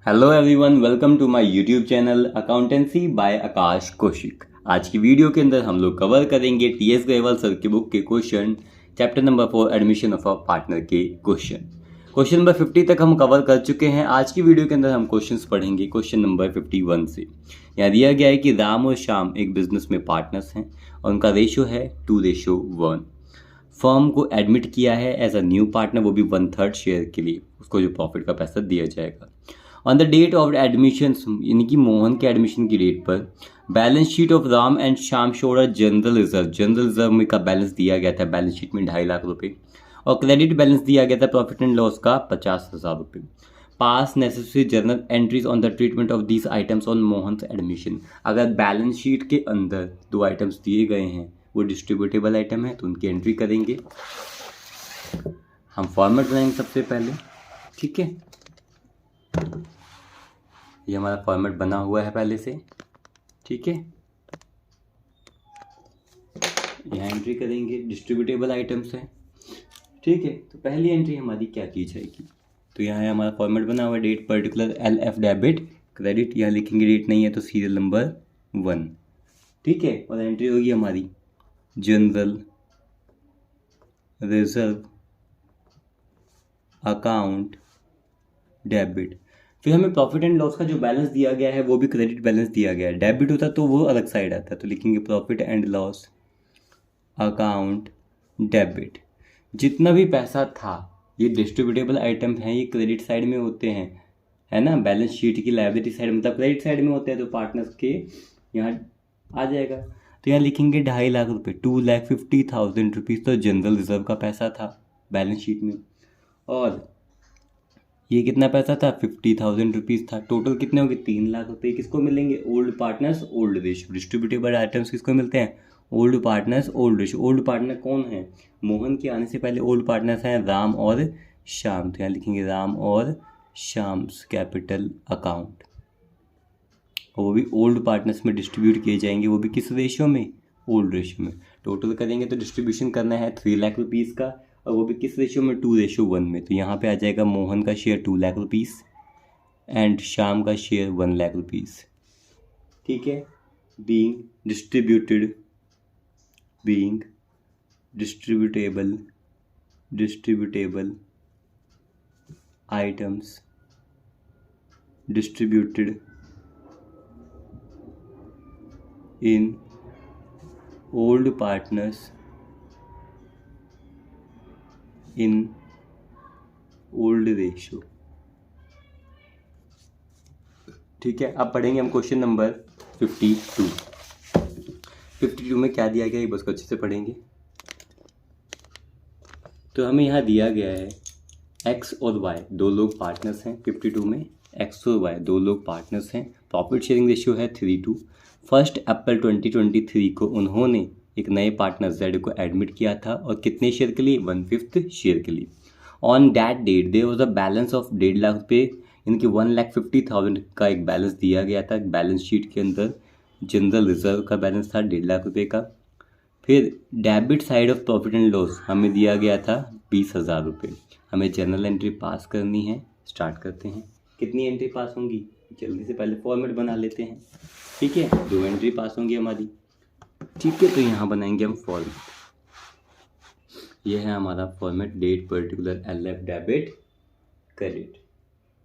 Hello everyone, welcome to my YouTube channel accountancy by Akash Kaushik. आज की video के अंदर हम लोग कवर करेंगे टीएस ग्रेवाल सर की बुक के question, chapter number 4 admission of a partner के क्वेश्चन नंबर 50 तक हम कवर कर चुके हैं। आज की वीडियो के अंदर हम क्वेश्चंस पढ़ेंगे क्वेश्चन नंबर 51 से। यहाँ दिया गया है कि राम और श्याम एक बिजनेस में पार्टनर्स हैं और उनका रेशियो है 2:1। फर्म को एडमिट किया है एज अ न्यू पार्टनर, वो भी 1/3 शेयर के लिए। उसको जो प्रॉफिट का पैसा दिया जाएगा on the date of admission, यानी कि मोहन के एडमिशन की डेट पर balance sheet of Ram and Shyam showed a general reserve में का बैलेंस दिया गया था बैलेंस शीट में 2.5 लाख रुपए, और क्रेडिट बैलेंस दिया गया था प्रॉफिट एंड लॉस का 50,000 रुपये। पास necessary journal entries on the treatment of these items on Mohan admission. अगर बैलेंस शीट के अंदर 2 आइटम्स दिए गए हैं, वो डिस्ट्रीब्यूटेबल आइटम है, तो उनकी एंट्री करेंगे। हम फॉर्मेट बनाएंगे सबसे पहले, ठीक है। ये हमारा फॉर्मेट बना हुआ है पहले से, ठीक है। यहाँ एंट्री करेंगे, डिस्ट्रीब्यूटेबल आइटम्स है, ठीक है। तो पहली एंट्री हमारी क्या की जाएगी, तो यहाँ है हमारा फॉर्मेट बना हुआ है, date particular LF debit credit. यहाँ लिखेंगे डेट नहीं है तो सीरियल नंबर 1, ठीक है। और एंट्री होगी हमारी जनरल रिजर्व अकाउंट डेबिट। फिर हमें प्रॉफिट एंड लॉस का जो बैलेंस दिया गया है वो भी क्रेडिट बैलेंस दिया गया है। डेबिट होता तो वो अलग साइड आता, तो लिखेंगे profit and loss account debit. जितना भी पैसा था, ये डिस्ट्रीब्यूटेबल आइटम है, ये क्रेडिट साइड में होते हैं, है ना। बैलेंस शीट की लायबिलिटी साइड मतलब क्रेडिट साइड में होते हैं, तो पार्टनर्स के यहाँ आ जाएगा। तो यहाँ लिखेंगे 2.5 लाख रुपये, 2,50,000 रुपीज़ तो जनरल रिजर्व का पैसा था बैलेंस शीट में, और ये कितना पैसा था 50,000 रुपीज़ था। टोटल कितने होंगे 3 लाख रुपये। किसको मिलेंगे, old partners old ratio. Distributable items किसको मिलते हैं, old partners old ratio. Old partner कौन है, मोहन के आने से पहले ओल्ड पार्टनर्स हैं राम और श्याम, तो यहाँ लिखेंगे राम और श्याम्स कैपिटल अकाउंट, और वो भी ओल्ड पार्टनर्स में डिस्ट्रीब्यूट किए जाएंगे, वो भी किस रेशियो में, ओल्ड रेशियो में। टोटल करेंगे तो डिस्ट्रीब्यूशन करना है 3 लाख रुपीज़ का, और वो भी किस रेशियो में, 2:1 में। तो यहाँ पे आ जाएगा मोहन का share 2 lakh rupees and Shyam का शेयर 1 लाख रुपीज़, ठीक है। Being distributable items distributed in old partners in old ratio, ठीक है। अब पढ़ेंगे हम क्वेश्चन नंबर 52 में क्या दिया गया है, बस को अच्छे से पढ़ेंगे। तो हमें यहाँ दिया गया है एक्स और वाई दो लोग पार्टनर्स हैं। 52 में एक्स और वाई दो लोग पार्टनर्स हैं। प्रॉफिट शेयरिंग रेशियो है 3:2। 1 अप्रैल 2023 को उन्होंने एक नए पार्टनर जेड को एडमिट किया था, और कितने शेयर के लिए, 1/5 शेयर के लिए। On that date there was a balance of 1.5 lakh रुपये, इनकी 1,50,000 का एक बैलेंस दिया गया था बैलेंस शीट के अंदर। जनरल रिजर्व का बैलेंस था 1.5 लाख रुपये का। फिर debit side of profit and loss हमें दिया गया था 20,000 रुपये। हमें जर्नल एंट्री पास करनी है। स्टार्ट करते हैं। कितनी एंट्री पास होंगी, जल्दी से पहले फॉर्मेट बना लेते हैं, ठीक है। 2 एंट्री पास होंगी हमारी, ठीक है। तो यहाँ बनाएंगे हम फॉर्मेट। यह है हमारा format, date particular LF debit credit,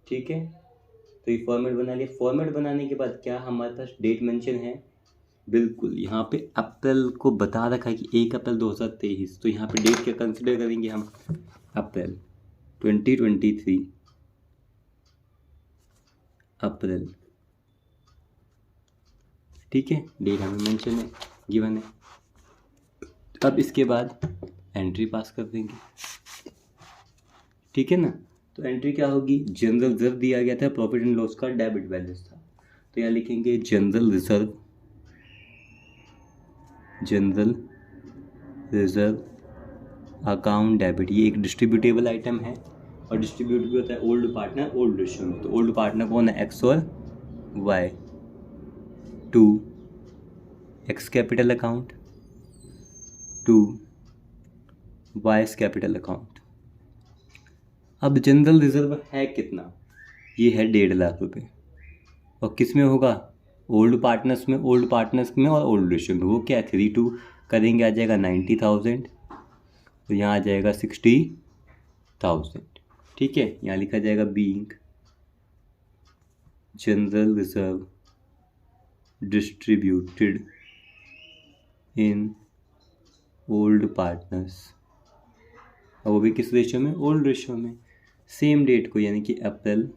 ठीक है। तो ये फॉर्मेट बना लिया। फॉर्मेट बनाने के बाद क्या हमारे पास डेट मेंशन है, बिल्कुल यहाँ पे अप्रैल को बता रखा है कि 1 अप्रैल 2023। तो यहाँ पे डेट क्या कंसिडर करेंगे हम, अप्रैल 2023, अप्रैल, ठीक है। डेट हमें मेंशन है, गिवन है। अब इसके बाद एंट्री पास कर देंगे, ठीक है ना। तो एंट्री क्या होगी, जनरल रिजर्व दिया गया था, प्रॉफिट एंड लॉस का डेबिट बैलेंस था, तो यहाँ लिखेंगे जनरल रिजर्व अकाउंट डेबिट। ये एक डिस्ट्रीब्यूटेबल आइटम है, और डिस्ट्रीब्यूट भी होता है ओल्ड पार्टनर ओल्ड रेशियो में। तो ओल्ड पार्टनर कौन है, एक्स और Y. 2 X capital account, 2 Y's capital account. अब जनरल रिजर्व है कितना, ये है 1.5 लाख रुपए। और किस में होगा? ओल्ड पार्टनर्स में, ओल्ड पार्टनर्स में और ओल्ड रेशियो में। वो क्या है 3:2 करेंगे, आ जाएगा 90,000, तो यहाँ आ जाएगा 60,000। ठीक है, यहाँ लिखा जाएगा being general reserve distributed in old partners, और वो भी किस रेशियो में? ओल्ड रेशियो में। सेम डेट को यानी कि अप्रैल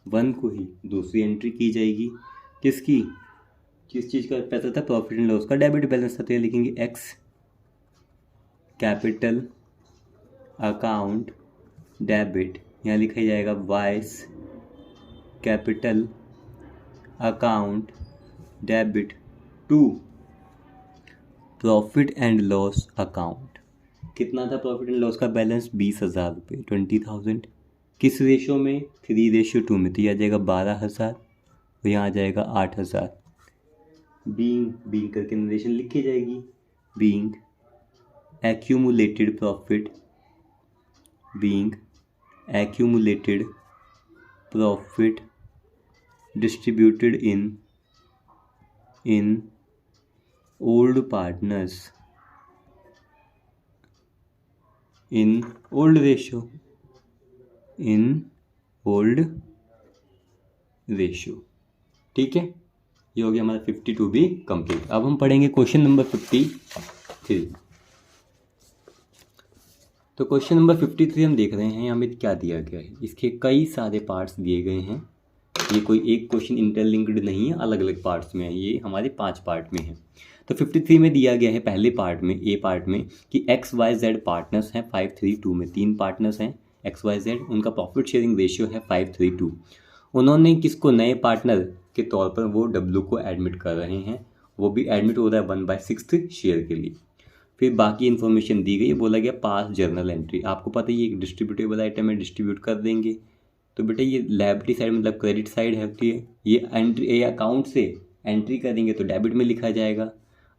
1 को ही दूसरी एंट्री की जाएगी। किसकी? किस चीज़ का पैसा था? प्रॉफिट एंड लॉस का डेबिट बैलेंस था। तो ये लिखेंगे एक्स कैपिटल अकाउंट डेबिट, यहाँ लिखा जाएगा Y's capital account debit to profit and loss account. कितना था प्रॉफिट एंड लॉस का बैलेंस? 20,000 रुपये, 20,000। किस रेशो में? 3:2 में। तो यह आ जाएगा 12,000 और यहाँ आ जाएगा 8,000। बीइंग करके नरेशन लिखी जाएगी। Being accumulated profit, being accumulated profit distributed in old partners in old ratio, in old ratio। ठीक है, ये हो गया हमारा 52 भी कंप्लीट। अब हम पढ़ेंगे क्वेश्चन नंबर 53। तो क्वेश्चन नंबर 53 हम देख रहे हैं, यहाँ में क्या दिया गया है। इसके कई सारे पार्ट्स दिए गए हैं। ये कोई एक क्वेश्चन इंटरलिंक्ड नहीं है, अलग अलग पार्ट्स में है। ये हमारे 5 पार्ट में है। तो 53 में दिया गया है पहले पार्ट में, ए पार्ट में, कि एक्स वाई जेड पार्टनर्स हैं 5:3:2 में। 3 पार्टनर्स हैं एक्स वाई जेड, उनका प्रॉफिट शेयरिंग रेशियो है 5:3:2। उन्होंने किसको नए पार्टनर के तौर पर वो डब्ल्यू को एडमिट कर रहे हैं। वो भी एडमिट हो रहा है 1/6 शेयर के लिए। फिर बाकी इन्फॉर्मेशन दी गई, बोला गया पास जर्नल एंट्री। आपको पता है ये एक डिस्ट्रीब्यूटेबल आइटम है, डिस्ट्रीब्यूट कर देंगे। तो बेटा ये लायबिलिटी साइड मतलब क्रेडिट साइड है, ये एंट्री, ये अकाउंट से एंट्री करेंगे तो डेबिट में लिखा जाएगा,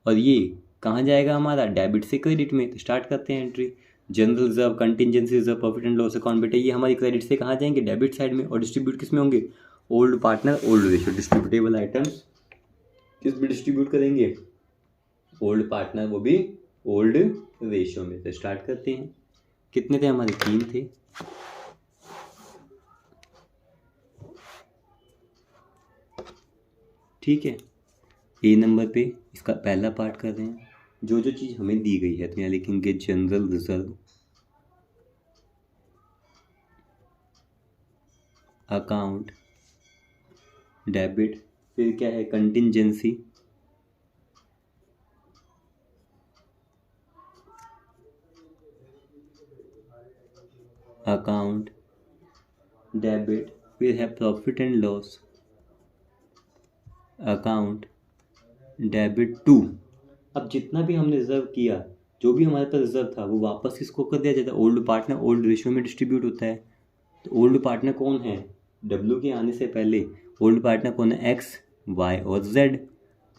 और ये कहाँ जाएगा हमारा? डेबिट से क्रेडिट में। तो स्टार्ट करते हैं entry. General reserve, contingency reserve, profit and loss account, बेटा ये हमारी क्रेडिट से कहाँ जाएंगे? डेबिट साइड में। और डिस्ट्रीब्यूट किस में होंगे? Old partner old ratio. Distributable items किस में डिस्ट्रीब्यूट करेंगे? ओल्ड पार्टनर, वो भी ओल्ड रेशियो में। तो स्टार्ट करते हैं। कितने थे हमारे? 3 थे। ठीक है, ए नंबर पे इसका पहला पार्ट कर रहे हैं। जो जो चीज़ हमें दी गई है तो यहाँ लिखेंगे जनरल रिजर्व अकाउंट डेबिट। फिर क्या है? Contingency account debit. फिर है profit and loss account debit to. अब जितना भी हमने रिजर्व किया, जो भी हमारे पास रिजर्व था, वो वापस किसको कर दिया जाता है? ओल्ड पार्टनर ओल्ड रेशियो में डिस्ट्रीब्यूट होता है। तो ओल्ड पार्टनर कौन है? डब्ल्यू के आने से पहले ओल्ड पार्टनर कौन है? एक्स वाई और जेड।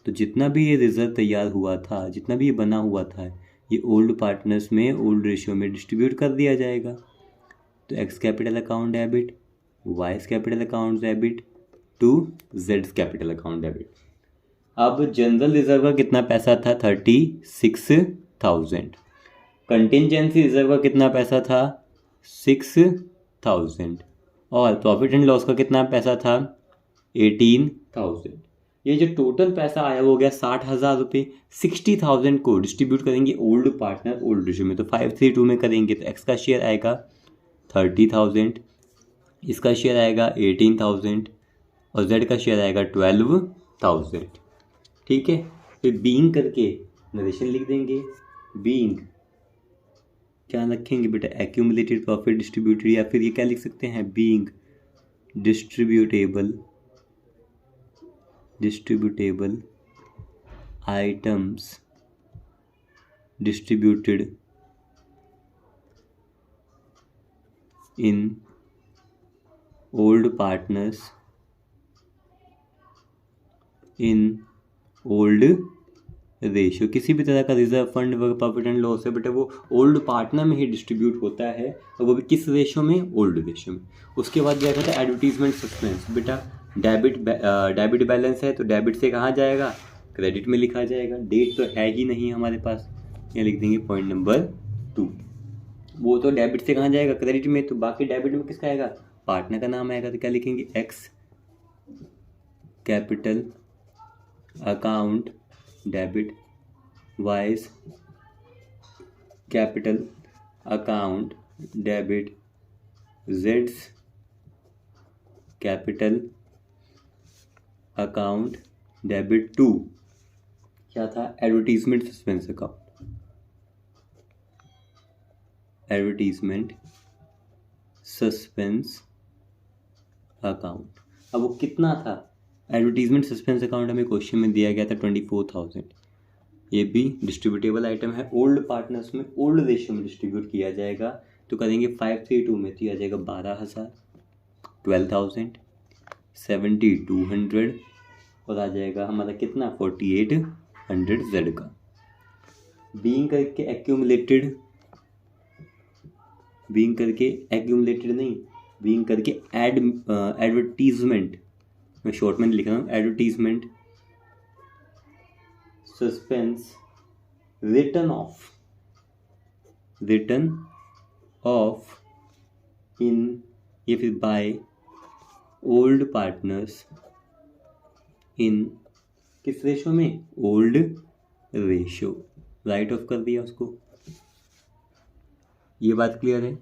तो जितना भी ये रिजर्व तैयार हुआ था, जितना भी ये बना हुआ था, ये ओल्ड पार्टनर्स में ओल्ड रेशियो में डिस्ट्रीब्यूट कर दिया जाएगा। तो X capital account debit, Y capital account debit to Z capital account debit. अब जनरल रिजर्व का कितना पैसा था? 36,000। कंटिजेंसी रिजर्व का कितना पैसा था? 6,000। और प्रॉफिट एंड लॉस का कितना पैसा था? 18,000। ये जो टोटल पैसा आया वो हो गया 60,000 रुपये। 60,000 को डिस्ट्रीब्यूट करेंगे ओल्ड पार्टनर ओल्ड रेशियो में। तो 5:3:2 में करेंगे तो एक्स का शेयर आएगा 30,000, इसका शेयर आएगा 18,000 और जेड का शेयर आएगा 12,000। ठीक है, फिर बीइंग करके नरेशन लिख देंगे। बीइंग क्या रखेंगे बेटा? एक्यूमुलेटेड प्रॉफिट डिस्ट्रीब्यूटेड, या फिर ये क्या लिख सकते हैं? Being distributable items distributed in old partners in old ratio. किसी भी तरह का रिजर्व फंड व प्रॉफिट एंड लॉस है बेटा वो ओल्ड पार्टनर में ही डिस्ट्रीब्यूट होता है, और वो भी किस रेशियो में, ओल्ड रेशियो में। उसके बाद क्या कहता है एडवर्टीजमेंट सस्पेंस। बेटा डेबिट बैलेंस है तो डेबिट से कहाँ जाएगा, क्रेडिट में लिखा जाएगा। डेट तो है ही नहीं हमारे पास, यहाँ लिख देंगे पॉइंट नंबर 2। वो तो डेबिट से कहाँ जाएगा, क्रेडिट में, तो बाकी डेबिट में किसका आएगा, पार्टनर का नाम आएगा। तो क्या लिखेंगे, X capital account debit, Y's capital account debit, जेड्स कैपिटल अकाउंट डेबिट टू क्या था, advertisement suspense account, advertisement suspense account. अब वो कितना था, एडवर्टीजमेंट सस्पेंस अकाउंट हमें क्वेश्चन में दिया गया था 24,000। ये भी डिस्ट्रीब्यूटेबल आइटम है, ओल्ड पार्टनर्स में ओल्ड रेशियो में डिस्ट्रीब्यूट किया जाएगा। तो करेंगे 532 में, तो आ जाएगा 12,000, 12,000, 7,200 और आ जाएगा हमारा कितना 4,800 जेड का। बीइंग करके एक्यूमुलेटेड, बीइंग करके एक्यूमुलेटेड नहीं, बीइंग करके एडवर्टीजमेंट, मैं शॉर्ट में लिख रहा हूँ, एडवर्टीजमेंट सस्पेंस रिटर्न ऑफ इन या फिर बाय ओल्ड पार्टनर्स इन किस रेशो में, ओल्ड रेशो। राइट ऑफ कर दिया उसको। ये बात क्लियर है,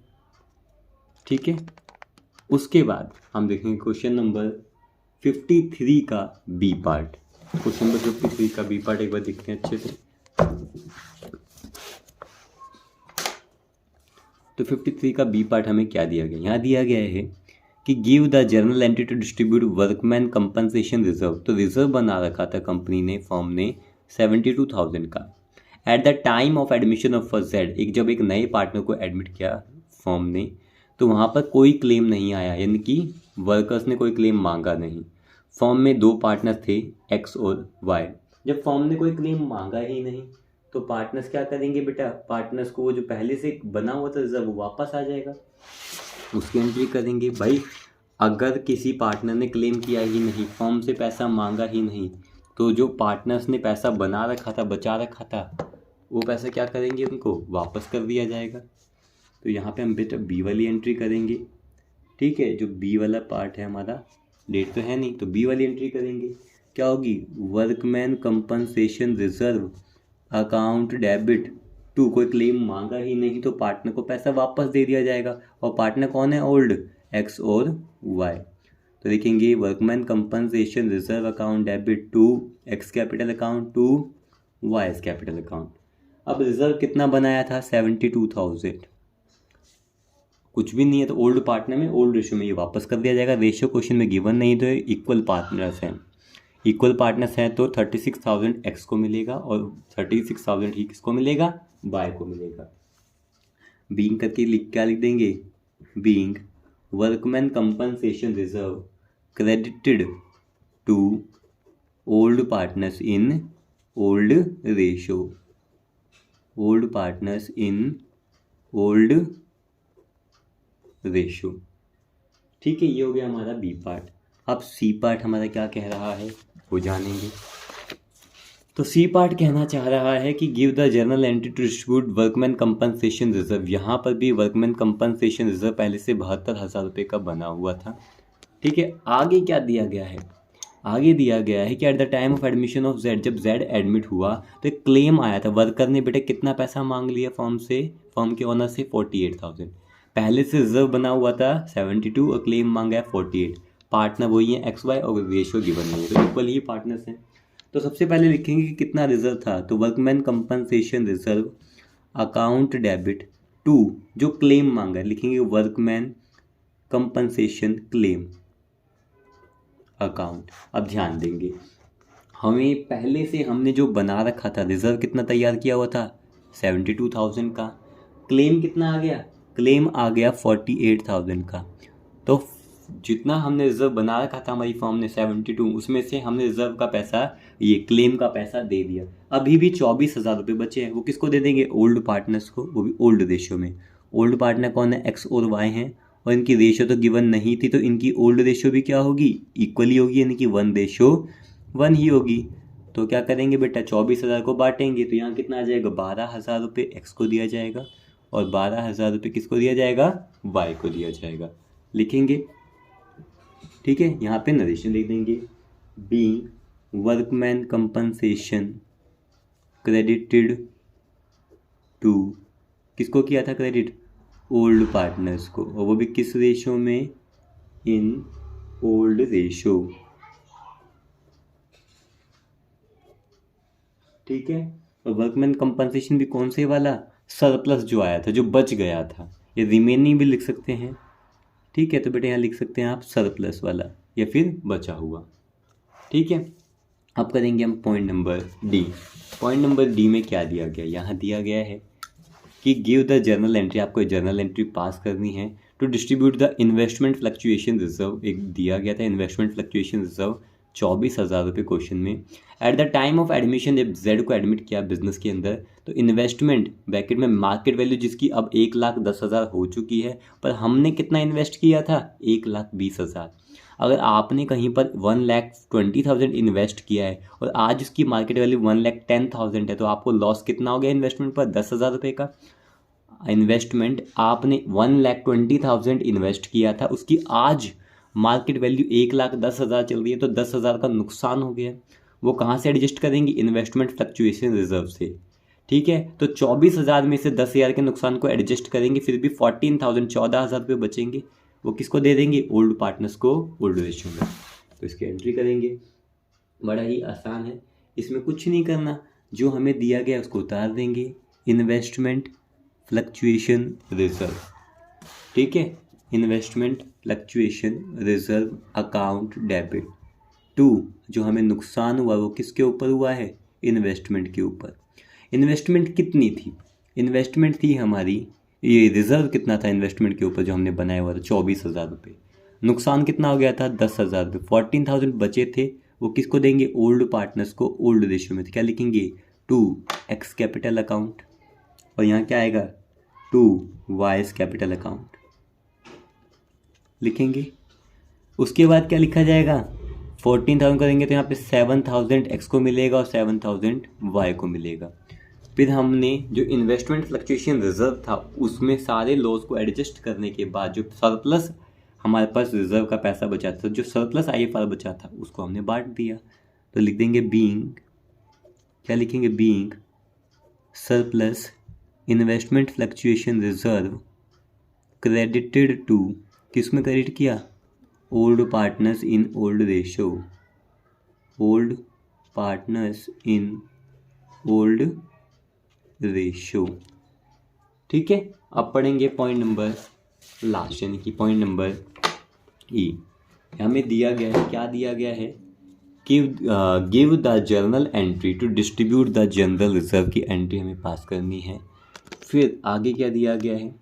ठीक है। उसके बाद हम देखेंगे क्वेश्चन नंबर 53 का बी पार्ट। क्वेश्चन नंबर 53 का बी पार्ट एक बार देखते हैं अच्छे से। तो 53 का बी पार्ट हमें क्या दिया गया, यहाँ दिया गया है कि give the journal entry to distribute workman compensation reserve. तो रिजर्व बना रखा था कंपनी ने, फर्म ने 72,000 का। At the time of admission of first Z, जब एक नए पार्टनर को एडमिट किया फर्म ने, तो वहाँ पर कोई क्लेम नहीं आया, यानी कि वर्कर्स ने कोई क्लेम मांगा नहीं। फर्म में 2 पार्टनर थे, एक्स और वाई। जब फर्म ने कोई क्लेम मांगा ही नहीं तो पार्टनर्स क्या करेंगे बेटा, पार्टनर्स को वो जो पहले से बना हुआ था रिजर्व वापस आ जाएगा, उसकी एंट्री करेंगे। भाई अगर किसी पार्टनर ने क्लेम किया ही नहीं, फर्म से पैसा मांगा ही नहीं, तो जो पार्टनर्स ने पैसा बना रखा था, बचा रखा था, वो पैसा क्या करेंगे, उनको वापस कर दिया जाएगा। तो यहाँ पे हम बेटा बी वाली एंट्री करेंगे, ठीक है। जो बी वाला पार्ट है हमारा, डेट तो है नहीं, तो बी वाली एंट्री करेंगे। क्या होगी, workman compensation reserve account debit to, कोई क्लेम मांगा ही नहीं तो पार्टनर को पैसा वापस दे दिया जाएगा। और पार्टनर कौन है, ओल्ड, एक्स और वाई। तो देखेंगे workman compensation reserve account debit to X capital account to Y capital account. अब रिजर्व कितना बनाया था, 72,000, कुछ भी नहीं है तो ओल्ड पार्टनर में ओल्ड रेशियो में ये वापस कर दिया जाएगा। रेशियो क्वेश्चन में गिवन नहीं, तो इक्वल पार्टनर्स हैं, इक्वल पार्टनर्स हैं तो 36,000 एक्स को मिलेगा और 36,000 ही किसको मिलेगा, वाई को मिलेगा। बीइंग करके क्या लिख देंगे, being workman compensation reserve credited to old partners in old ratio, old partners in old ratio, ठीक है। ये हो गया हमारा बी पार्ट। अब सी पार्ट हमारा क्या कह रहा है वो जानेंगे। तो सी पार्ट कहना चाह रहा है कि give the journal entry to distribute workman compensation reserve. यहाँ पर भी वर्कमैन कंपनसेशन रिजर्व पहले से 72,000 रुपये का बना हुआ था, ठीक है। आगे क्या दिया गया है, आगे दिया गया है कि eight the time of admission of Z, जब जेड एडमिट हुआ तो एक क्लेम आया था, वर्कर ने बेटे कितना पैसा मांग लिया फर्म से, फर्म के ओनर से 48,000। पहले से रिजर्व बना हुआ था 72 और क्लेम मांगा है 48। पार्टनर वही है एक्स वाई और रेशियो गिवन नहीं है, तो इक्वल ही पार्टनर्स हैं। तो सबसे पहले लिखेंगे कि कितना रिजर्व था, तो workman compensation reserve account debit to, जो क्लेम मांगा है लिखेंगे वर्कमैन कंपनसेशन क्लेम अकाउंट। अब ध्यान देंगे, हमें पहले से हमने जो बना रखा था रिजर्व कितना तैयार किया हुआ था 72,000 का, क्लेम कितना आ गया, क्लेम आ गया 48,000 का। तो जितना हमने रिजर्व बना रखा था हमारी फर्म ने 72, उसमें से हमने रिजर्व का पैसा, ये क्लेम का पैसा दे दिया। अभी भी 24,000 रुपये बचे हैं, वो किसको दे देंगे? ओल्ड पार्टनर्स को, वो भी ओल्ड रेशियो में। ओल्ड पार्टनर कौन है? एक्स और वाई हैं, और इनकी रेशियो तो गिवन नहीं थी, तो इनकी ओल्ड रेशियो भी क्या होगी? इक्वली होगी, यानी कि 1:1 ही होगी। तो क्या करेंगे बेटा, 24,000 को बांटेंगे, तो यहाँ कितना आ जाएगा? 12,000 रुपये एक्स को दिया जाएगा, और 12,000 रुपये किसको दिया जाएगा? वाई को दिया जाएगा। लिखेंगे, ठीक है। यहाँ पे नरेशन लिख देंगे, being workman compensation credited to, किसको किया था क्रेडिट? ओल्ड पार्टनर्स को, और वो भी किस रेशो में? इन ओल्ड रेशो, ठीक है। और वर्कमैन कंपनसेशन भी कौन से वाला? सरप्लस जो आया था, जो बच गया था, ये रिमेनिंग भी लिख सकते हैं, ठीक है। तो बेटा यहाँ लिख सकते हैं आप सरप्लस वाला, या फिर बचा हुआ, ठीक है। अब करेंगे हम point number D. Point number D में क्या दिया गया? यहाँ दिया गया है कि गिव द जर्नल एंट्री, आपको जर्नल एंट्री पास करनी है to distribute the investment fluctuation reserve. एक दिया गया था इन्वेस्टमेंट फ्लक्चुएशन रिजर्व 24,000 रुपये क्वेश्चन में। Eight the time of admission, जब जेड को एडमिट किया बिजनेस के अंदर, तो इन्वेस्टमेंट ब्रैकेट में मार्केट वैल्यू जिसकी अब 1,10,000 हो चुकी है, पर हमने कितना इन्वेस्ट किया था? 1,20,000। अगर आपने कहीं पर 1,20,000 इन्वेस्ट किया है और आज उसकी मार्केट वैल्यू 1,10,000 है, तो आपको लॉस कितना हो गया इन्वेस्टमेंट पर? 10,000 रुपये का। इन्वेस्टमेंट आपने 1,20,000 इन्वेस्ट किया था, उसकी आज मार्केट वैल्यू 1,10,000 चल रही है, तो 10,000 का नुकसान हो गया। वो कहाँ से एडजस्ट करेंगे? इन्वेस्टमेंट फ्लक्चुएशन रिजर्व से, ठीक है। तो 24,000 में से 10,000 के नुकसान को एडजस्ट करेंगे, फिर भी 14,000, 14,000 रुपये बचेंगे, वो किसको दे देंगे? ओल्ड पार्टनर्स को, ओल्ड रेशियो में। तो इसकी एंट्री करेंगे, बड़ा ही आसान है, इसमें कुछ नहीं करना, जो हमें दिया गया उसको उतार देंगे। इन्वेस्टमेंट फ्लक्चुएशन रिजर्व, ठीक है। Investment fluctuation reserve account debit to, जो हमें नुकसान हुआ वो किसके ऊपर हुआ है? इन्वेस्टमेंट के ऊपर। इन्वेस्टमेंट कितनी थी? इन्वेस्टमेंट थी हमारी, ये रिजर्व कितना था इन्वेस्टमेंट के ऊपर जो हमने बनाया हुआ था? 24,000 रुपये। नुकसान कितना हो गया था? 10,000 रुपये। 14,000 बचे थे, वो किसको देंगे? ओल्ड पार्टनर्स को, ओल्ड रेशियो में। तो क्या लिखेंगे? टू एक्स कैपिटल अकाउंट, और यहाँ क्या आएगा? टू वाइज कैपिटल अकाउंट लिखेंगे। उसके बाद क्या लिखा जाएगा? 14,000 करेंगे तो यहाँ पे 7,000 एक्स को मिलेगा और 7,000 वाई को मिलेगा। फिर हमने जो इन्वेस्टमेंट फ्लक्चुएशन रिजर्व था उसमें सारे लॉस को एडजस्ट करने के बाद जो सरप्लस हमारे पास रिजर्व का पैसा बचा था, जो सरप्लस आईएफआर बचा था, उसको हमने बांट दिया। तो लिख देंगे बीइंग, क्या लिखेंगे? Being surplus investment fluctuation reserve credited to, किस में क्रेडिट किया? Old partners in old ratio, old partners in old ratio, ठीक है। अब पढ़ेंगे पॉइंट नंबर लास्ट, यानी कि पॉइंट नंबर ई। हमें दिया गया है, क्या दिया गया है? Give the journal entry to distribute the general reserve की एंट्री हमें पास करनी है। फिर आगे क्या दिया गया है?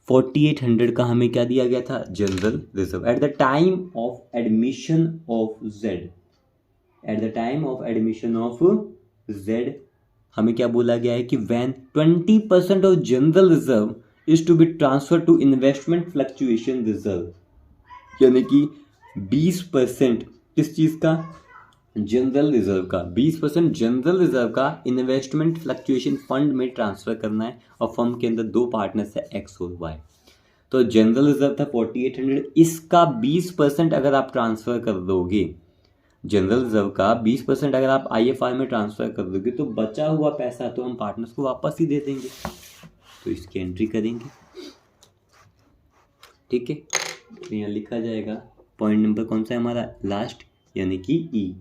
4,800 का हमें क्या दिया गया था? General reserve. At the time of admission of Z, at the time of admission of Z हमें क्या बोला गया है कि when 20% of general reserve is to be transfer to investment fluctuation reserve, यानी कि 20% किस चीज़ का? जनरल रिजर्व का। 20% जनरल रिजर्व का इन्वेस्टमेंट फ्लक्चुएशन फंड में ट्रांसफर करना है, और फर्म के अंदर दो पार्टनर्स है एक्स और वाई। तो जनरल रिजर्व था 4,800, इसका 20% अगर आप ट्रांसफर कर दोगे, जनरल रिजर्व का 20% अगर आप आईएफआर में ट्रांसफर कर दोगे, तो बचा हुआ पैसा तो हम पार्टनर्स को वापस ही दे देंगे। तो इसकी एंट्री करेंगे, ठीक है। तो यहाँ लिखा जाएगा पॉइंट नंबर कौन सा है हमारा? लास्ट, यानी कि ई।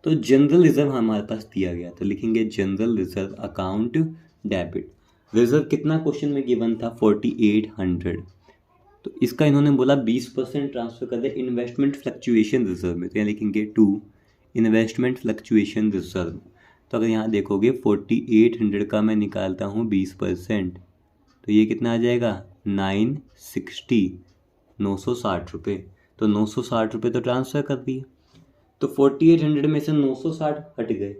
तो जनरल रिजर्व हमारे पास दिया गया, तो लिखेंगे general reserve account debit. Reserve कितना क्वेश्चन में गिवन था? 4,800। तो इसका इन्होंने बोला 20% ट्रांसफर कर दे इन्वेस्टमेंट फ्लक्चुएशन रिजर्व में, तो यहाँ लिखेंगे टू इन्वेस्टमेंट फ्लक्चुएशन रिजर्व। तो अगर यहाँ देखोगे 4,800 का मैं निकालता हूँ 20%, तो ये कितना आ जाएगा? 960। ₹960, तो 960 रुपये तो ट्रांसफ़र कर दिए, तो 4800 में से 960 हट गए,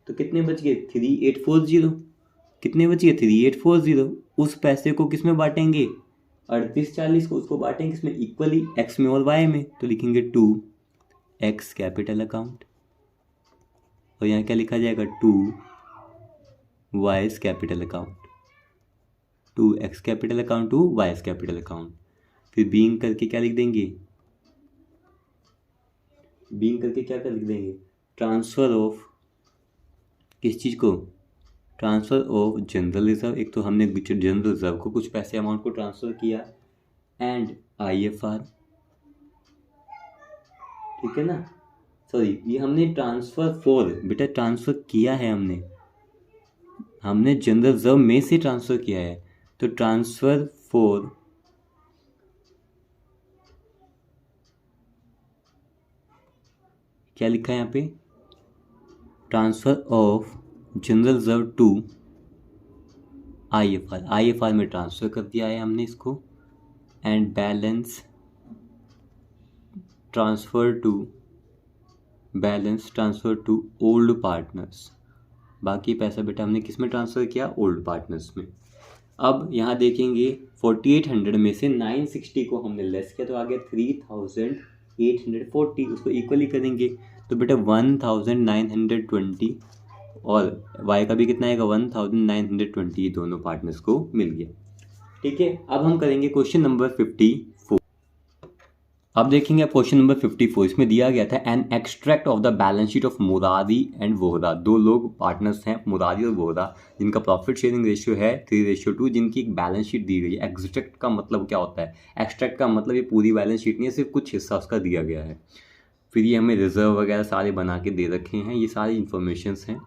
तो कितने बच गए? 3840। कितने बचिए? 3840। उस पैसे को किस में बांटेंगे? 3840 को, उसको बांटेंगे किसमें? इक्वली, एक्स में और वाई में, तो लिखेंगे 2x कैपिटल अकाउंट, और यहाँ क्या लिखा जाएगा? 2y capital account, 2x capital account, 2y capital account. फिर बीइंग करके क्या लिख देंगे? बीइंग करके क्या कर लिख देंगे? ट्रांसफ़र ऑफ किस चीज़ को? Transfer of general reserve. एक तो हमने जनरल रिजर्व को कुछ पैसे अमाउंट को ट्रांसफ़र किया, एंड IFR, ठीक है ना। सॉरी, ये हमने ट्रांसफ़र फॉर, बेटा ट्रांसफ़र किया है हमने जनरल रिजर्व में से ट्रांसफ़र किया है, तो ट्रांसफ़र फॉर क्या लिखा है यहाँ पे? Transfer of general reserve to IFR में ट्रांसफ़र कर दिया है हमने इसको, and balance transfer to old partners. बाकी पैसा बेटा हमने किस में ट्रांसफ़र किया? ओल्ड पार्टनर्स में। अब यहाँ देखेंगे 4800 में से 960 को हमने लेस किया, तो आ गया 3840, उसको इक्वली करेंगे तो बेटा 1920, और y का भी कितना आएगा? 1920, ये दोनों पार्टनर्स को मिल गया। ठीक है, अब हम करेंगे क्वेश्चन नंबर 54। अब देखेंगे क्वेश्चन नंबर 54, इसमें दिया गया था an extract of the balance sheet of Murari and Vohra. दो लोग पार्टनर्स हैं, मुरारी और वोहरा, जिनका प्रॉफिट शेयरिंग रेशियो है 3:2, जिनकी एक बैलेंस शीट दी गई है। एक्सट्रैक्ट का मतलब क्या होता है? एक्सट्रैक्ट का मतलब ये पूरी बैलेंस शीट नहीं है, सिर्फ कुछ हिस्सा उसका दिया गया है। फिर ये हमें रिजर्व वगैरह सारे बना के दे रखे हैं, ये सारी इन्फॉर्मेशंस हैं।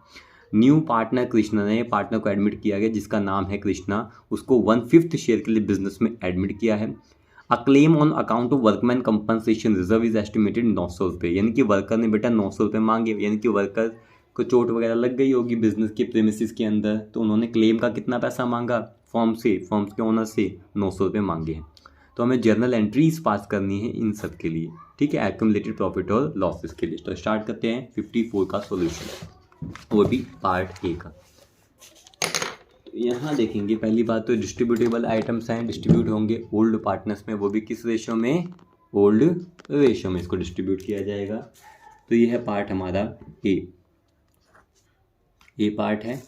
न्यू पार्टनर कृष्णा ने पार्टनर को एडमिट किया गया, जिसका नाम है कृष्णा, उसको 1/5 शेयर के लिए बिजनेस में एडमिट किया है। A claim on account of workman compensation reserve is estimated 900 रुपये, यानी कि वर्कर ने बेटा 900 रुपये मांगे, यानी कि वर्कर को चोट वगैरह लग गई होगी बिजनेस के प्रेमिसेस के अंदर, तो उन्होंने क्लेम का कितना पैसा मांगा? फर्म्स के ओनर से 900 रुपये मांगे हैं। तो हमें जर्नल एंट्रीज पास करनी है इन सब के लिए, ठीक है, एक्यूमुलेटेड प्रॉफिट और लॉसेस के लिए। तो स्टार्ट करते हैं 54 का सॉल्यूशन, वो भी पार्ट ए का। यहाँ देखेंगे पहली बात तो डिस्ट्रीब्यूटेबल आइटम्स हैं, डिस्ट्रीब्यूट होंगे ओल्ड पार्टनर्स में, वो भी किस रेशो में? ओल्ड रेशो में इसको डिस्ट्रीब्यूट किया जाएगा। तो ये है पार्ट हमारा ए पार्ट है,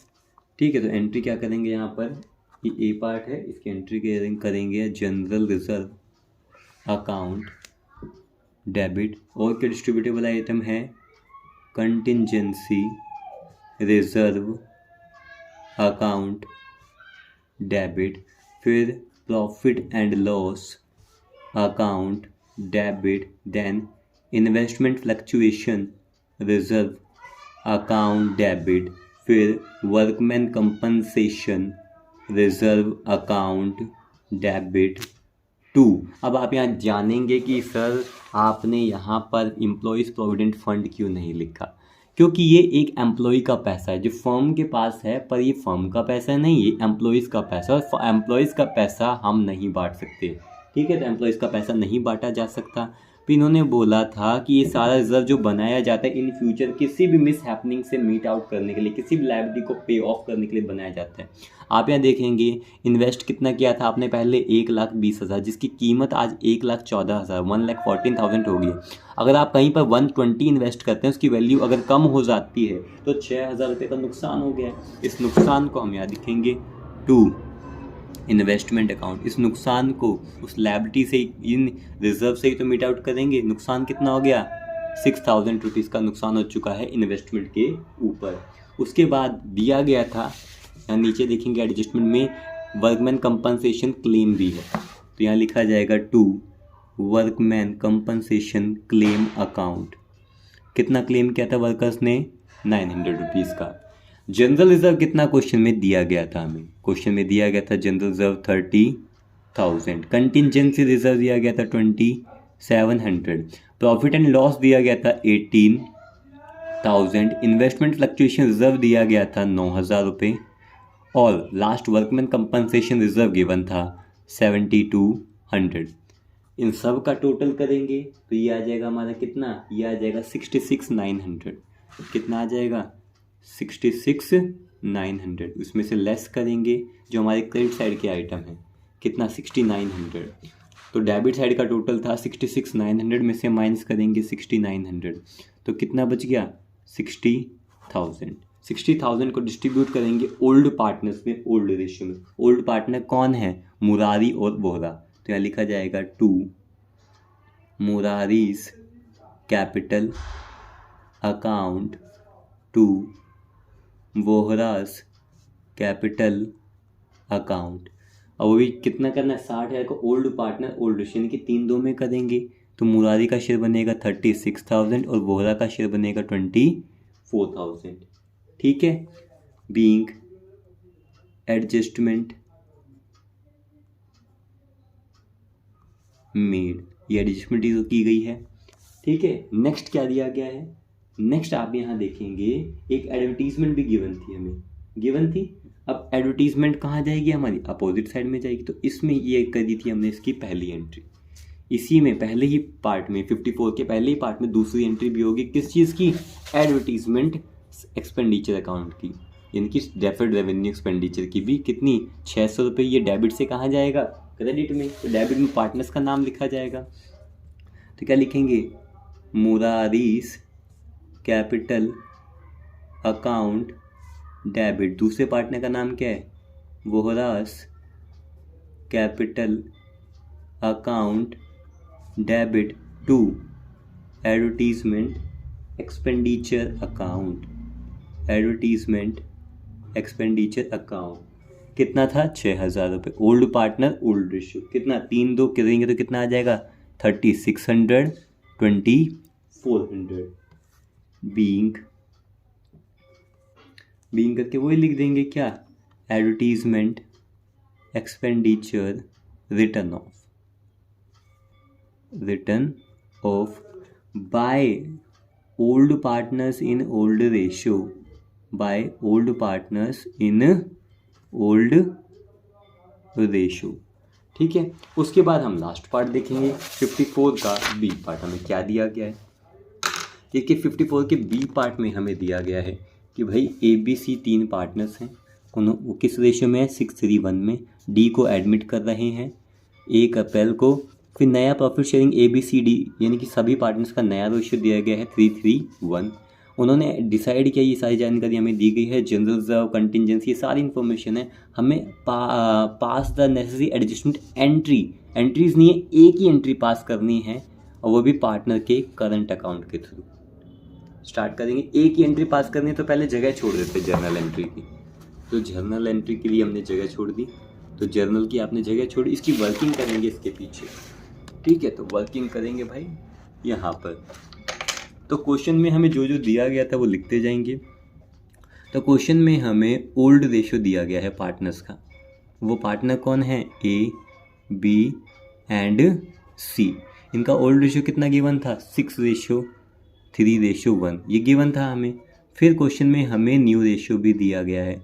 ठीक है। तो एंट्री क्या करेंगे यहाँ पर? ये ए पार्ट है, इसकी एंट्री करेंगे जनरल रिजर्व अकाउंट डेबिट, और क्या डिस्ट्रीब्यूटेबल आइटम है? कंटिंजेंसी रिजर्व अकाउंट डेबिट, फिर profit and loss account debit, then investment fluctuation reserve account debit, फिर workman compensation reserve account debit 2। अब आप यहाँ जानेंगे कि सर आपने यहाँ पर एम्प्लॉयज़ प्रोविडेंट फंड क्यों नहीं लिखा, क्योंकि ये एक एम्प्लॉय का पैसा है जो फर्म के पास है, पर ये फर्म का पैसा नहीं, ये एम्प्लॉयज़ का पैसा, और एम्प्लॉयज़ का पैसा हम नहीं बांट सकते, ठीक है। तो एम्प्लॉयज़ का पैसा नहीं बांटा जा सकता। फिर इन्होंने बोला था कि ये सारा रिजर्व जो बनाया जाता है इन फ्यूचर किसी भी मिस हैपनिंग से मीट आउट करने के लिए, किसी भी लायबिलिटी को पे ऑफ करने के लिए बनाया जाता है। आप यहाँ देखेंगे इन्वेस्ट कितना किया था आपने पहले? 1,20,000, जिसकी कीमत आज 1,14,000 1,14,000 होगी। अगर आप कहीं पर 120 इन्वेस्ट करते हैं, उसकी वैल्यू अगर कम हो जाती है तो 6,000 रुपये का नुकसान हो गया। इस नुकसान को हम यहाँ लिखेंगे 2 इन्वेस्टमेंट अकाउंट। इस नुकसान को उस लायबिलिटी से, इन रिजर्व से ही तो मीट आउट करेंगे। नुकसान कितना हो गया? 6,000 रुपीज़ का नुकसान हो चुका है इन्वेस्टमेंट के ऊपर। उसके बाद दिया गया था, यहाँ नीचे देखेंगे एडजस्टमेंट में वर्कमैन कंपनसेशन क्लेम भी है, तो यहाँ लिखा जाएगा 2 वर्कमैन कंपनसेशन क्लेम अकाउंट। कितना क्लेम किया था वर्कर्स ने? 900 रुपीज़ का। जनरल रिजर्व कितना क्वेश्चन में दिया गया था? हमें क्वेश्चन में दिया गया था जनरल रिजर्व 30,000, कंटिंजेंसी रिजर्व दिया गया था 2,700, प्रॉफिट एंड लॉस दिया गया था 18,000, इन्वेस्टमेंट फ्लक्चुएशन रिजर्व दिया गया था 9,000 रुपये, और last workman compensation reserve given था 7,200। इन सब का टोटल करेंगे तो ये आ जाएगा हमारा कितना, ये आ जाएगा 66,900। कितना आ जाएगा 66,900। उसमें से लेस करेंगे जो हमारे क्रेडिट साइड के आइटम है, कितना 6900। तो डेबिट साइड का टोटल था 66,900 में से माइनस करेंगे 6900 तो कितना बच गया 60,000। 60,000 को डिस्ट्रीब्यूट करेंगे ओल्ड पार्टनर्स में, ओल्ड रेशियो में। ओल्ड पार्टनर कौन है, मुरारी और बोहरा। तो यहाँ लिखा जाएगा to Murari's capital account to Bohra's capital account. अब वो भी कितना करना है, 60,000 को ओल्ड पार्टनर ओल्ड रेशियो यानी कि 3-2 में करेंगे तो मुरारी का शेयर बनेगा 36,000 और बोहरा का शेयर बनेगा 24,000। ठीक है, बीइंग एडजस्टमेंट मेड, ये एडजस्टमेंट की गई है। ठीक है, नेक्स्ट क्या दिया गया है, नेक्स्ट आप यहाँ देखेंगे एक एडवर्टीजमेंट भी गिवन थी, हमें गिवन थी। अब एडवर्टीजमेंट कहाँ जाएगी, हमारी अपोजिट साइड में जाएगी। तो इसमें ये कर दी थी हमने इसकी पहली एंट्री, इसी में पहले ही पार्ट में 54 के पहले ही पार्ट में दूसरी एंट्री भी होगी किस चीज़ की, एडवर्टीजमेंट एक्सपेंडिचर अकाउंट की, यानी कि डेफर्ड रेवेन्यू एक्सपेंडिचर की भी कितनी 600 रुपये। ये डेबिट से कहाँ जाएगा, क्रेडिट में। तो डेबिट में पार्टनर्स का नाम लिखा जाएगा। तो क्या लिखेंगे, मुरारीज कैपिटल अकाउंट डेबिट। दूसरे पार्टनर का नाम क्या है, Bohra's capital account debit to advertisement expenditure account, advertisement expenditure account. कितना था 6,000 रुपये। ओल्ड पार्टनर ओल्ड रेशियो कितना, 3-2 करेंगे तो कितना आ जाएगा 3600 2400। बीइंग करके वही लिख देंगे क्या, advertisement expenditure return of by old partners in old ratio, by old partners in old ratio. ठीक है, उसके बाद हम लास्ट पार्ट देखेंगे 54 का बी पार्ट। हमें क्या दिया गया है, देखिए 54 के बी पार्ट में हमें दिया गया है कि भाई ABC 3 पार्टनर्स हैं, वो किस रेशियो में है 6:1 में। डी को एडमिट कर रहे हैं 1 अप्रैल को। फिर नया प्रॉफिट शेयरिंग ABCD यानी कि सभी पार्टनर्स का नया रेशियो दिया गया है 3:1। उन्होंने डिसाइड किया, ये सारी जानकारी हमें दी गई है, जनरल रिजर्व कंटिजेंसी, ये सारी इन्फॉर्मेशन है। हमें पास द नेसेसरी एडजस्टमेंट एंट्रीज नहीं है, एक ही एंट्री पास करनी है और वो भी पार्टनर के करंट अकाउंट के थ्रू। स्टार्ट करेंगे, एक ही एंट्री पास करनी है तो पहले जगह छोड़ देते जर्नल एंट्री की। तो जर्नल एंट्री के लिए हमने जगह छोड़ दी, तो जर्नल की आपने जगह छोड़ी, इसकी वर्किंग करेंगे इसके पीछे। ठीक है, तो वर्किंग करेंगे भाई यहाँ पर। तो क्वेश्चन में हमें जो जो दिया गया था वो लिखते जाएंगे। तो क्वेश्चन में हमें ओल्ड रेशियो दिया गया है पार्टनर्स का। वो पार्टनर कौन है, A, B एंड C। इनका ओल्ड रेशियो कितना गिवन था, 6:3:1, ये गिवन था हमें। फिर क्वेश्चन में हमें न्यू रेशियो भी दिया गया है।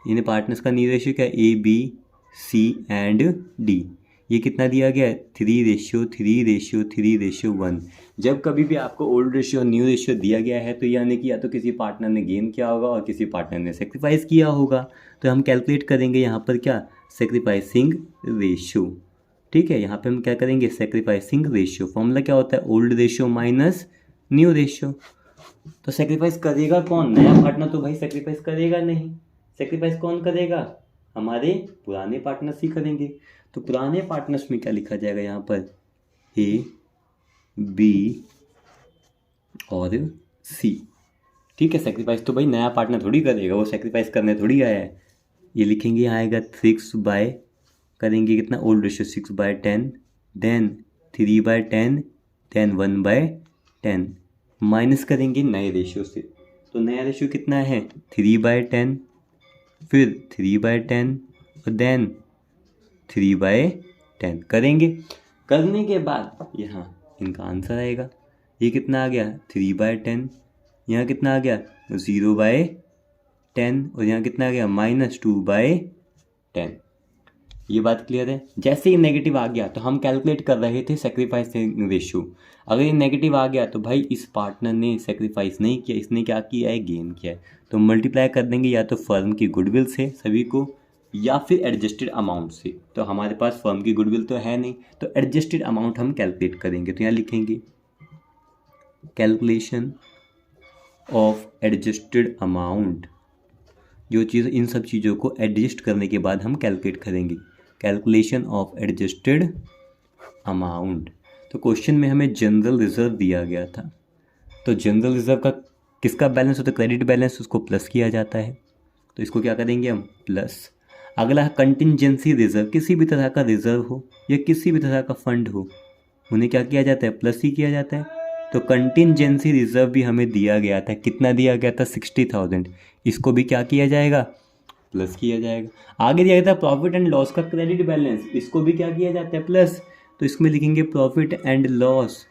इन्हें पार्टनर्स का न्यू रेशियो क्या है, A, B, C and D। ये कितना दिया गया है 3:3:3:1। जब कभी भी आपको ओल्ड रेशियो और न्यू रेशियो दिया गया है तो यानी कि या तो किसी पार्टनर ने गेन किया होगा और किसी पार्टनर ने सेक्रीफाइस किया होगा। तो हम कैलकुलेट करेंगे यहाँ पर क्या, सेक्रीफाइसिंग रेशियो। ठीक है, यहाँ पे हम क्या करेंगे, सेक्रीफाइसिंग रेशियो। फॉर्मूला क्या होता है, old ratio minus new ratio. तो सेक्रीफाइस करेगा कौन, नया पार्टनर तो भाई सेक्रीफाइस करेगा नहीं। सेक्रीफाइस कौन करेगा, हमारे पुराने पार्टनर्स ही करेंगे। तो पुराने पार्टनर्स में क्या लिखा जाएगा यहाँ पर, A, B और C। ठीक है, सेक्रीफाइस तो भाई नया पार्टनर थोड़ी करेगा, वो सेक्रीफाइस करने थोड़ी आया है। ये लिखेंगे आएगा 6 करेंगे कितना, old ratio 6/10, then 3/10, then 1/10 minus करेंगे नए रेशियो से। तो नया रेशियो कितना है 3/10, फिर 3/10 और देन 3/10 करेंगे। करने के बाद यहाँ इनका आंसर आएगा, ये कितना आ गया 3/10, यहाँ कितना आ गया 0/10 और यहाँ कितना आ गया -2/10। ये बात क्लियर है। जैसे ही नेगेटिव आ गया तो हम कैलकुलेट कर रहे थे सेक्रीफाइस रेशियो। अगर ये नेगेटिव आ गया तो भाई इस पार्टनर ने सेक्रीफाइस नहीं किया, इसने क्या किया है, गेन किया है। तो मल्टीप्लाई कर देंगे या तो फर्म की गुडविल से सभी को या फिर एडजस्टेड अमाउंट से। तो हमारे पास फर्म की गुडविल तो है नहीं, तो एडजस्टेड अमाउंट हम कैलकुलेट करेंगे। तो यहाँ लिखेंगे कैलकुलेशन ऑफ एडजस्टेड अमाउंट। जो चीज़, इन सब चीज़ों को एडजस्ट करने के बाद हम कैलकुलेट करेंगे। Calculation of adjusted amount. तो क्वेश्चन में हमें जनरल रिजर्व दिया गया था, तो जनरल रिजर्व का किसका बैलेंस होता है, क्रेडिट बैलेंस, उसको प्लस किया जाता है। तो इसको क्या करेंगे हम, प्लस। अगला कंटिंजेंसी रिजर्व, किसी भी तरह का रिजर्व हो या किसी भी तरह का फंड हो, उन्हें क्या किया जाता है, प्लस ही किया जाता है। तो कंटिंजेंसी रिजर्व भी हमें दिया गया था, कितना दिया गया था, 60,000। इसको भी क्या किया जाएगा, प्लस किया जाएगा। आगे दिया गया था प्रॉफिट एंड लॉस का क्रेडिट बैलेंस, इसको भी क्या किया जाता है, प्लस। तो इसमें लिखेंगे profit and loss,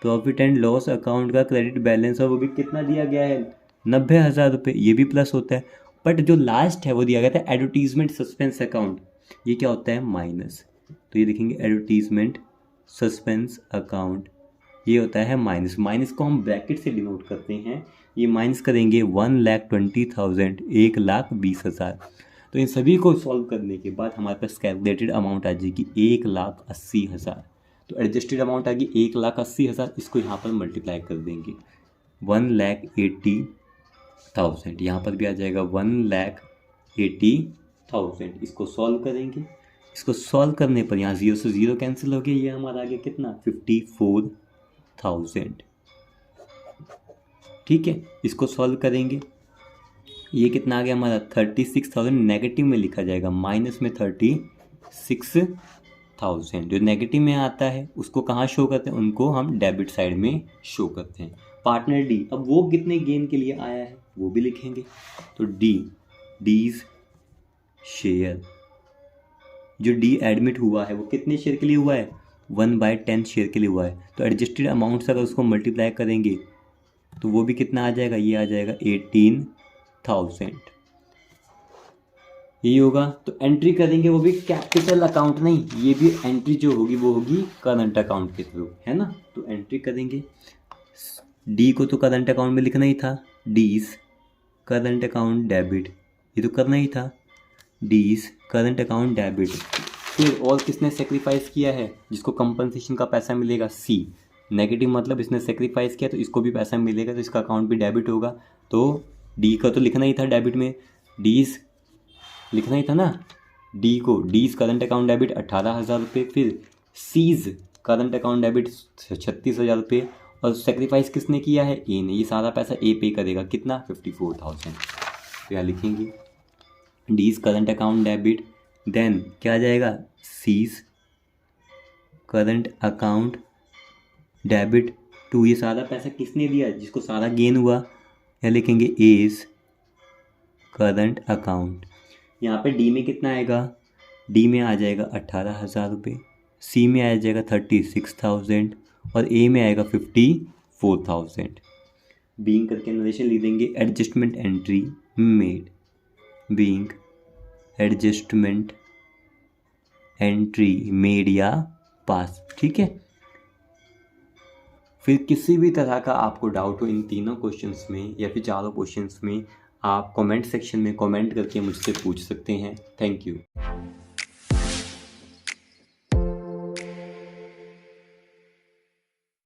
profit and loss account का क्रेडिट बैलेंस, और वो भी कितना दिया गया है, 90,000 रुपये। ये भी प्लस होता है। बट जो लास्ट है वो दिया गया था एडवर्टीजमेंट सस्पेंस अकाउंट, ये क्या होता है, माइनस। तो ये लिखेंगे एडवर्टीजमेंट सस्पेंस अकाउंट, ये होता है माइनस। माइनस को हम ब्रैकेट से डिनोट करते हैं, ये माइनस करेंगे 1,20,000, 1,20,000। तो इन सभी को सॉल्व करने के बाद हमारे पास कैलकुलेटेड अमाउंट आ जाएगी 1,80,000। तो एडजस्टेड अमाउंट आ गई 1,80,000, इसको यहाँ पर मल्टीप्लाई कर देंगे 1,80,000, यहाँ पर भी आ जाएगा 1,80,000। इसको सॉल्व करेंगे, इसको सॉल्व करने पर यहाँ 0 से 0 कैंसिल हो गया, ये हमारा आ गया कितना, 54,000। ठीक है, इसको सॉल्व करेंगे, ये कितना आ गया हमारा 36,000। नेगेटिव में लिखा जाएगा, माइनस में 36,000। जो नेगेटिव में आता है उसको कहाँ शो करते हैं, उनको हम डेबिट साइड में शो करते हैं। पार्टनर डी, अब वो कितने गेन के लिए आया है वो भी लिखेंगे। तो डीज शेयर, जो डी एडमिट हुआ है वो कितने शेयर के लिए हुआ है, 1/10 शेयर के लिए हुआ है। तो एडजस्टेड अमाउंट से अगर उसको मल्टीप्लाई करेंगे तो वो भी कितना आ जाएगा, ये आ जाएगा 18,000। यही होगा। तो एंट्री करेंगे वो भी कैपिटल अकाउंट नहीं, ये भी एंट्री जो होगी वो होगी करंट अकाउंट के थ्रू, है ना। तो एंट्री करेंगे, डी को तो करंट अकाउंट में लिखना ही था, डीज करंट अकाउंट डेबिट, ये तो करना ही था, डीज करंट अकाउंट डेबिट। फिर और किसने सेक्रीफाइस किया है, जिसको कंपनसेशन का पैसा मिलेगा, सी। नेगेटिव मतलब इसने सेक्रीफाइस किया तो इसको भी पैसा मिलेगा, तो इसका अकाउंट भी डेबिट होगा। तो डी का तो लिखना ही था डेबिट में, डीज लिखना ही था ना, डी को डीज करंट अकाउंट डेबिट 18,000 रुपये, फिर सीज करंट अकाउंट डेबिट 36,000 रुपये, और सेक्रीफाइस किसने किया है, ए ने। ये सारा पैसा ए पे करेगा, कितना, 54,000। तो यहाँ लिखेंगे D's current account debit, then क्या आ जाएगा, C's current account debit to, ये सारा पैसा किसने दिया, जिसको सारा गेन हुआ। यहाँ लिखेंगे एज करंट अकाउंट। यहाँ पे डी में कितना आएगा, डी में आ जाएगा 18,000 रुपये, सी में आ जाएगा 36,000 और ए में आएगा 54,000। बीइंग करके नरेशन लिख देंगे, adjustment entry made, being adjustment entry made या पास। ठीक है। फिर किसी भी तरह का आपको डाउट हो इन तीनों क्वेश्चंस में या फिर चारों क्वेश्चंस में, आप कमेंट सेक्शन में कमेंट करके मुझसे पूछ सकते हैं। Thank you.